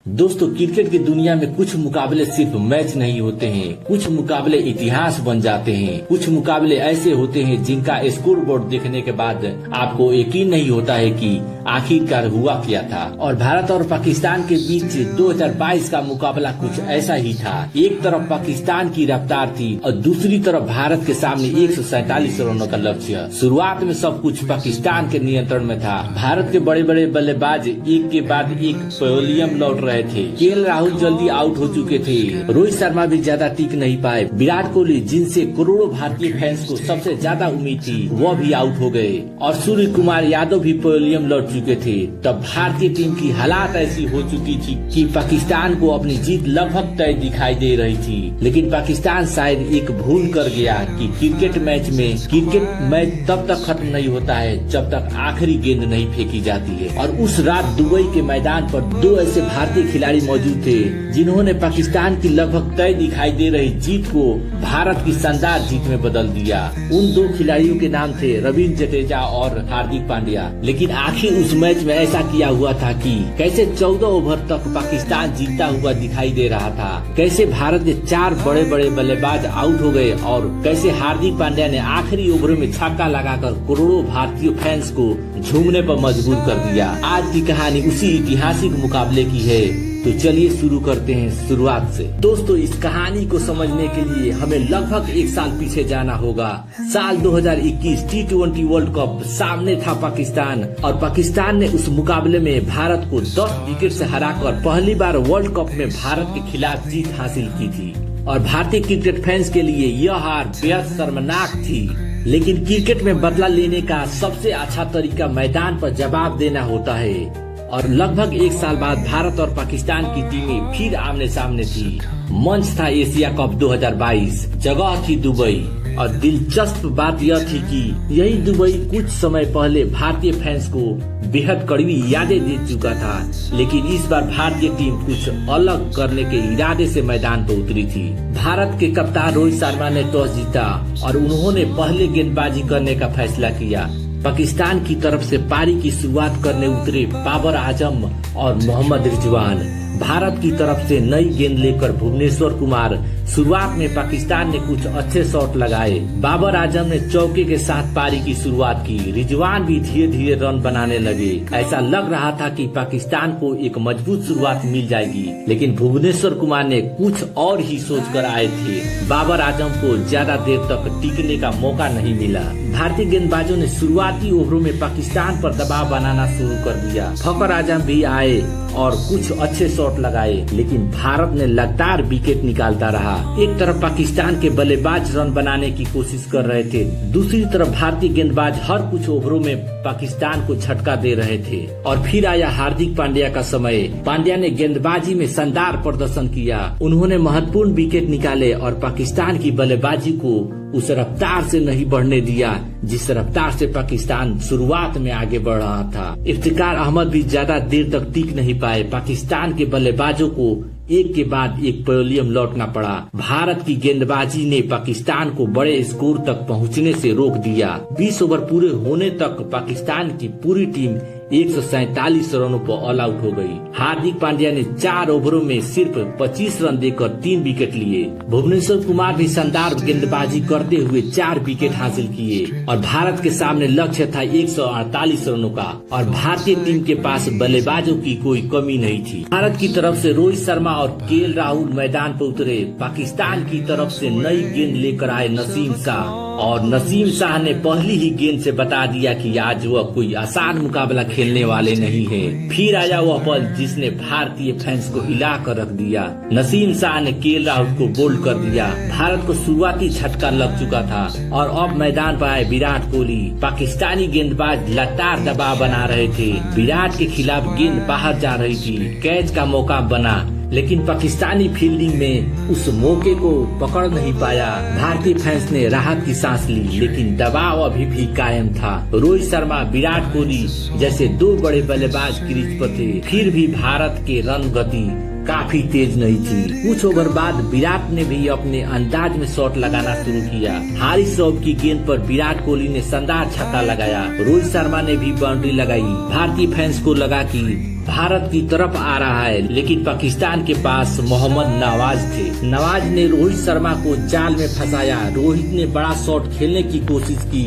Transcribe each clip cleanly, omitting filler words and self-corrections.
दोस्तों, क्रिकेट की दुनिया में कुछ मुकाबले सिर्फ मैच नहीं होते हैं, कुछ मुकाबले इतिहास बन जाते हैं। कुछ मुकाबले ऐसे होते हैं जिनका स्कोर बोर्ड देखने के बाद आपको यकीन नहीं होता है कि आखिरकार हुआ क्या था। और भारत और पाकिस्तान के बीच 2022 का मुकाबला कुछ ऐसा ही था। एक तरफ पाकिस्तान की रफ्तार थी और दूसरी तरफ भारत के सामने 147 रनों का लक्ष्य। शुरुआत में सब कुछ पाकिस्तान के नियंत्रण में था। भारत के बड़े बड़े बल्लेबाज एक के बाद एक पेविलियन लौट रहे थे। केएल राहुल जल्दी आउट हो चुके थे। रोहित शर्मा भी ज्यादा टिक नहीं पाए। विराट कोहली, जिनसे करोड़ों भारतीय फैंस को सबसे ज्यादा उम्मीद थी, वो भी आउट हो गए। और सूर्य कुमार यादव भी पेविलियन लौट चुके थे। तब भारतीय टीम की हालात ऐसी हो चुकी थी कि पाकिस्तान को अपनी जीत लगभग तय दिखाई दे रही थी। लेकिन पाकिस्तान शायद एक भूल कर गया कि क्रिकेट मैच तब तक खत्म नहीं होता है जब तक आखिरी गेंद नहीं फेंकी जाती है। और उस रात दुबई के मैदान पर दो ऐसे भारतीय खिलाड़ी मौजूद थे जिन्होंने पाकिस्तान की लगभग तय दिखाई दे रही जीत को भारत की शानदार जीत में बदल दिया। उन दो खिलाड़ियों के नाम थे रविंद्र जडेजा और हार्दिक पांड्या। लेकिन आखिर उस मैच में ऐसा किया हुआ था कि कैसे 14 ओवर तक पाकिस्तान जीतता हुआ दिखाई दे रहा था, कैसे भारत के 4 बड़े बड़े बल्लेबाज आउट हो गए और कैसे हार्दिक पांड्या ने आखिरी ओवर में छक्का लगाकर करोड़ों भारतीय फैंस को झूमने पर मजबूर कर दिया। आज की कहानी उसी ऐतिहासिक मुकाबले की है। तो चलिए शुरू करते हैं शुरुआत से। दोस्तों, इस कहानी को समझने के लिए हमें लगभग 1 साल पीछे जाना होगा। साल 2021 T20 वर्ल्ड कप सामने था पाकिस्तान, और पाकिस्तान ने उस मुकाबले में भारत को 10 विकेट से हराकर पहली बार वर्ल्ड कप में भारत के खिलाफ जीत हासिल की थी। और भारतीय क्रिकेट फैंस के लिए यह हार बेहद शर्मनाक थी। लेकिन क्रिकेट में बदला लेने का सबसे अच्छा तरीका मैदान पर जवाब देना होता है। और लगभग 1 साल बाद भारत और पाकिस्तान की टीमें फिर आमने सामने थी। मंच था एशिया कप 2022, जगह थी दुबई। और दिलचस्प बात यह थी कि यही दुबई कुछ समय पहले भारतीय फैंस को बेहद कड़वी यादें दे चुका था। लेकिन इस बार भारतीय टीम कुछ अलग करने के इरादे से मैदान पर उतरी थी। भारत के कप्तान रोहित शर्मा ने टॉस जीता और उन्होंने पहले गेंदबाजी करने का फैसला किया। पाकिस्तान की तरफ से पारी की शुरुआत करने उतरे बाबर आजम और मोहम्मद रिजवान। भारत की तरफ से नई गेंद लेकर भुवनेश्वर कुमार। शुरुआत में पाकिस्तान ने कुछ अच्छे शॉट लगाए। बाबर आजम ने चौके के साथ पारी की शुरुआत की। रिजवान भी धीरे धीरे रन बनाने लगे। ऐसा लग रहा था कि पाकिस्तान को एक मजबूत शुरुआत मिल जाएगी, लेकिन भुवनेश्वर कुमार ने कुछ और ही सोच कर आए थे। बाबर आजम को ज्यादा देर तक टिकने का मौका नहीं मिला। भारतीय गेंदबाजों ने शुरुआती ओवरों में पाकिस्तान पर दबाव बनाना शुरू कर दिया। फखर आजम भी आए और कुछ अच्छे शॉट लगाए, लेकिन भारत ने लगातार विकेट निकालता रहा। एक तरफ पाकिस्तान के बल्लेबाज रन बनाने की कोशिश कर रहे थे, दूसरी तरफ भारतीय गेंदबाज हर कुछ ओवरों में पाकिस्तान को झटका दे रहे थे। और फिर आया हार्दिक पांड्या का समय। पांड्या ने गेंदबाजी में शानदार प्रदर्शन किया। उन्होंने महत्वपूर्ण विकेट निकाले और पाकिस्तान की बल्लेबाजी को उस रफ्तार से नहीं बढ़ने दिया जिस रफ्तार से पाकिस्तान शुरुआत में आगे बढ़ रहा था। इफ्तिकार अहमद भी ज्यादा देर तक टिक नहीं पाए। पाकिस्तान के बल्लेबाजों को एक के बाद एक पेविलियन लौटना पड़ा। भारत की गेंदबाजी ने पाकिस्तान को बड़े स्कोर तक पहुंचने से रोक दिया। 20 ओवर पूरे होने तक पाकिस्तान की पूरी टीम 147 रनों पर ऑल आउट हो गई। हार्दिक पांड्या ने 4 ओवरों में सिर्फ 25 रन देकर 3 विकेट लिए। भुवनेश्वर कुमार भी शानदार गेंदबाजी करते हुए 4 विकेट हासिल किए। और भारत के सामने लक्ष्य था 148 रनों का। और भारतीय टीम के पास बल्लेबाजों की कोई कमी नहीं थी। भारत की तरफ से रोहित शर्मा और केएल राहुल मैदान पर उतरे। पाकिस्तान की तरफ से नई गेंद लेकर आए नसीम शाह। और नसीम शाह ने पहली ही गेंद से बता दिया कि आज वह कोई आसान मुकाबला खेलने वाले नहीं है। फिर आया वह पल जिसने भारतीय फैंस को हिला कर रख दिया। नसीम शाह ने केएल राहुल को बोल्ड कर दिया। भारत को शुरुआती झटका लग चुका था और अब मैदान पर आए विराट कोहली। पाकिस्तानी गेंदबाज लगातार दबाव बना रहे थे। विराट के खिलाफ गेंद बाहर जा रही थी। कैच का मौका बना, लेकिन पाकिस्तानी फील्डिंग में उस मौके को पकड़ नहीं पाया। भारतीय फैंस ने राहत की सांस ली, लेकिन दबाव अभी भी कायम था। रोहित शर्मा, विराट कोहली जैसे 2 बड़े बल्लेबाज क्रीज पर थे, फिर भी भारत के रन गति काफी तेज नहीं थी। कुछ ओवर बाद विराट ने भी अपने अंदाज में शॉट लगाना शुरू किया। हारिस रऊफ की गेंद पर विराट विराट कोहली ने शानदार छक्का लगाया। रोहित शर्मा ने भी बाउंड्री लगाई। भारतीय फैंस को लगा कि भारत की तरफ आ रहा है, लेकिन पाकिस्तान के पास मोहम्मद नवाज थे। नवाज ने रोहित शर्मा को जाल में फंसाया। रोहित ने बड़ा शॉट खेलने की कोशिश की,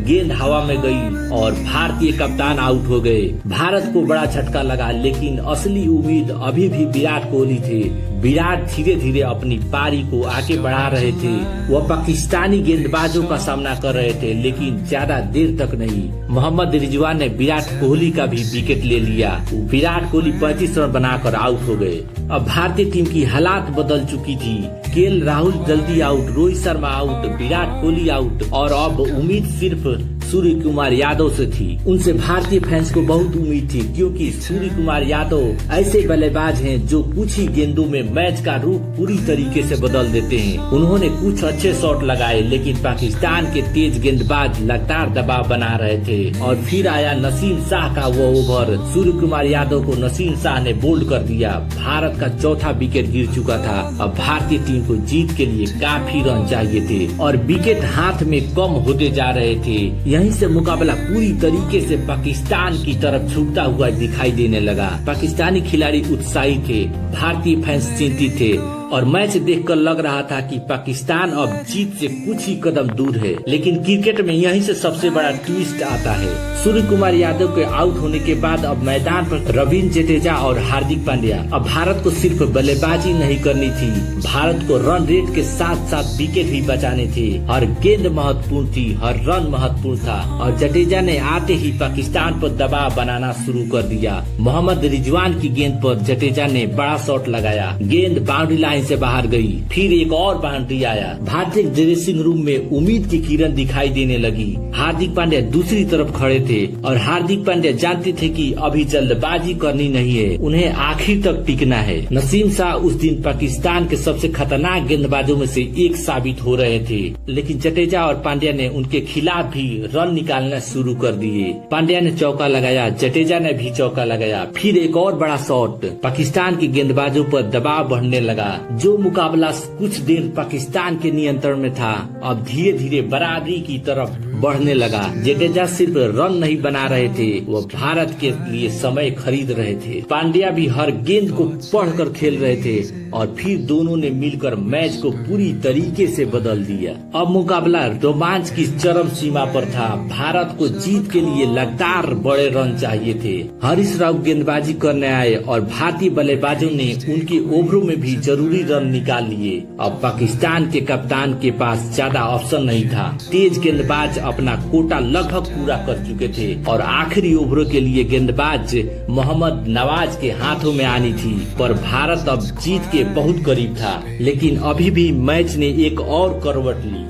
गेंद हवा में गई और भारतीय कप्तान आउट हो गए। भारत को बड़ा झटका लगा, लेकिन असली उम्मीद अभी भी विराट कोहली थे। विराट धीरे धीरे अपनी पारी को आगे बढ़ा रहे थे। वह पाकिस्तानी गेंदबाजों का सामना कर रहे थे, लेकिन ज्यादा देर तक नहीं। मोहम्मद रिजवान ने विराट कोहली का भी विकेट ले लिया। विराट कोहली 35 रन बनाकर आउट हो गए। अब भारतीय टीम की हालात बदल चुकी थी। केएल राहुल जल्दी out, Rohit Sharma out, Virat Kohli out और अब उम्मीद सिर्फ सूर्य कुमार यादव से थी। उनसे भारतीय फैंस को बहुत उम्मीद थी, क्योंकि सूर्य कुमार यादव ऐसे बल्लेबाज हैं जो कुछ ही गेंदों में मैच का रुख पूरी तरीके से बदल देते हैं। उन्होंने कुछ अच्छे शॉट लगाए, लेकिन पाकिस्तान के तेज गेंदबाज लगातार दबाव बना रहे थे। और फिर आया नसीम शाह का वो ओवर। सूर्य कुमार यादव को नसीम शाह ने बोल्ड कर दिया। भारत का चौथा विकेट गिर चुका था। अब भारतीय टीम को जीत के लिए काफी रन चाहिए थे और विकेट हाथ में कम होते जा रहे थे। यहीं से मुकाबला पूरी तरीके से पाकिस्तान की तरफ झुकता हुआ दिखाई देने लगा। पाकिस्तानी खिलाड़ी उत्साहित थे, भारतीय फैंस चिंतित थे और मैच देखकर लग रहा था कि पाकिस्तान अब जीत से कुछ ही कदम दूर है। लेकिन क्रिकेट में यहीं से सबसे बड़ा ट्विस्ट आता है। सूर्य कुमार यादव के आउट होने के बाद अब मैदान पर रविंद्र जडेजा और हार्दिक पांड्या। अब भारत को सिर्फ बल्लेबाजी नहीं करनी थी, भारत को रन रेट के साथ साथ विकेट भी बचाने थे। हर गेंद महत्वपूर्ण थी, हर रन महत्वपूर्ण था और जडेजा ने आते ही पाकिस्तान पर दबाव बनाना शुरू कर दिया। मोहम्मद रिजवान की गेंद पर जडेजा ने बड़ा शॉट लगाया, गेंद बाउंड्री लाइन से बाहर गई। फिर एक और बाउंड्री आया। भारतीय ड्रेसिंग रूम में उम्मीद की किरण दिखाई देने लगी। हार्दिक पांड्या दूसरी तरफ खड़े थे और हार्दिक पांड्या जानते थे कि अभी जल्दबाजी करनी नहीं है, उन्हें आखिर तक टिकना है। नसीम शाह उस दिन पाकिस्तान के सबसे खतरनाक गेंदबाजों में से एक साबित हो रहे थे, लेकिन जडेजा और पांड्या ने उनके खिलाफ भी रन निकालना शुरू कर दिए। पांड्या ने चौका लगाया, जडेजा ने भी चौका लगाया। फिर एक और बड़ा शॉट। पाकिस्तान के गेंदबाजों पर दबाव बढ़ने लगा। जो मुकाबला कुछ देर पाकिस्तान के नियंत्रण में था, अब धीरे धीरे बराबरी की तरफ बढ़ने लगा। जडेजा सिर्फ रन नहीं बना रहे थे, वो भारत के लिए समय खरीद रहे थे। पांड्या भी हर गेंद को पढ़कर खेल रहे थे और फिर दोनों ने मिलकर मैच को पूरी तरीके से बदल दिया। अब मुकाबला रोमांच की चरम सीमा पर था। भारत को जीत के लिए लगातार बड़े रन चाहिए थे। हरीश राव गेंदबाजी करने आए और भारतीय बल्लेबाजों ने उनके ओवरों में भी जरूरी रन निकाल लिए। अब पाकिस्तान के कप्तान के पास ज्यादा ऑप्शन नहीं था। तेज गेंदबाज अपना कोटा लगभग पूरा कर चुके थे और आखिरी ओवरों के लिए गेंदबाज मोहम्मद नवाज के हाथों में आनी थी। पर भारत अब जीत के बहुत करीब था, लेकिन अभी भी मैच ने एक और करवट ली।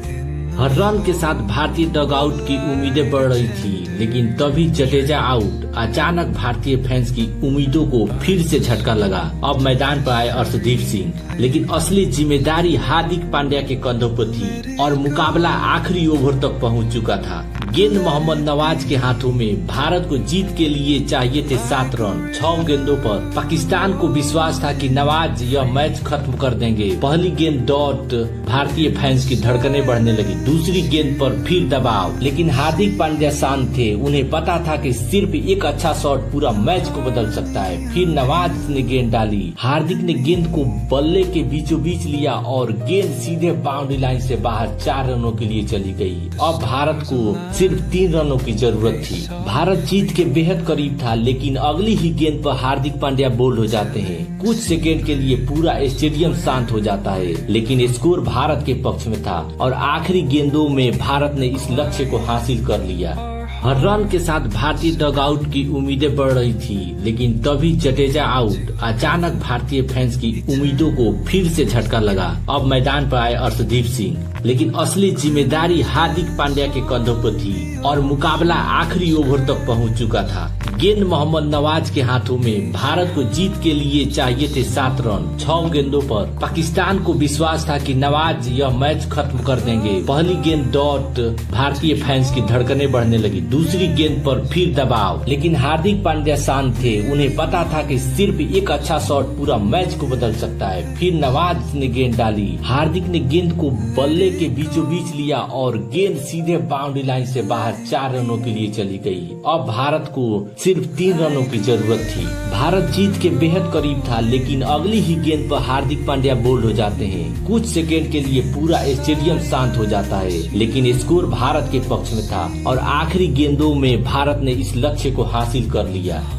हर रन के साथ भारतीय डग आउट की उम्मीदें बढ़ रही थी, लेकिन तभी जडेजा आउट। अचानक भारतीय फैंस की उम्मीदों को फिर से झटका लगा। अब मैदान पर आए अर्शदीप सिंह, लेकिन असली जिम्मेदारी हार्दिक पांड्या के कंधों पर थी और मुकाबला आखिरी ओवर तक पहुंच चुका था। गेंद मोहम्मद नवाज के हाथों में। भारत को जीत के लिए चाहिए थे 7 रन 6 गेंदों पर। पाकिस्तान को विश्वास था कि नवाज यह मैच खत्म कर देंगे। पहली गेंद डॉट, भारतीय फैंस की धड़कनें बढ़ने लगी। दूसरी गेंद पर फिर दबाव, लेकिन हार्दिक पांड्या शांत थे। उन्हें पता था कि सिर्फ एक अच्छा शॉट पूरा मैच को बदल सकता है। फिर नवाज ने गेंद डाली। हार्दिक ने गेंद को बल्ले के बीचों बीच लिया और गेंद सीधे बाउंड्री लाइन से बाहर 4 रनों के लिए चली गई। अब भारत को सिर्फ 3 रनों की जरूरत थी। भारत जीत के बेहद करीब था, लेकिन अगली ही गेंद पर हार्दिक पांड्या बोल्ड हो जाते हैं। कुछ सेकेंड के लिए पूरा स्टेडियम शांत हो जाता है, लेकिन स्कोर भारत के पक्ष में था और आखिरी गेंदों में भारत ने इस लक्ष्य को हासिल कर लिया। हर रन के साथ भारतीय डग आउट की उम्मीदें बढ़ रही थी, लेकिन तभी जडेजा आउट। अचानक भारतीय फैंस की उम्मीदों को फिर से झटका लगा। अब मैदान पर आए अर्शदीप सिंह, लेकिन असली जिम्मेदारी हार्दिक पांड्या के कंधों पर थी और मुकाबला आखिरी ओवर तक पहुंच चुका था। गेंद मोहम्मद नवाज के हाथों में। भारत को जीत के लिए चाहिए थे 7 रन 6 गेंदों पर। पाकिस्तान को विश्वास था कि नवाज यह मैच खत्म कर देंगे। पहली गेंद डॉट, भारतीय फैंस की धड़कनें बढ़ने लगी। दूसरी गेंद पर फिर दबाव, लेकिन हार्दिक पांड्या शांत थे। उन्हें पता था कि सिर्फ एक अच्छा शॉट पूरा मैच को बदल सकता है। फिर नवाज ने गेंद डाली। हार्दिक ने गेंद को बल्ले के बीचों बीच लिया और गेंद सीधे बाउंड्री लाइन से बाहर 4 रनों के लिए चली गई। अब भारत को सिर्फ 3 रनों की जरूरत थी। भारत जीत के बेहद करीब था, लेकिन अगली ही गेंद पर हार्दिक पांड्या बोल्ड हो जाते हैं। कुछ सेकेंड के लिए पूरा स्टेडियम शांत हो जाता है, लेकिन स्कोर भारत के पक्ष में था और आखिरी गेंदों में भारत ने इस लक्ष्य को हासिल कर लिया।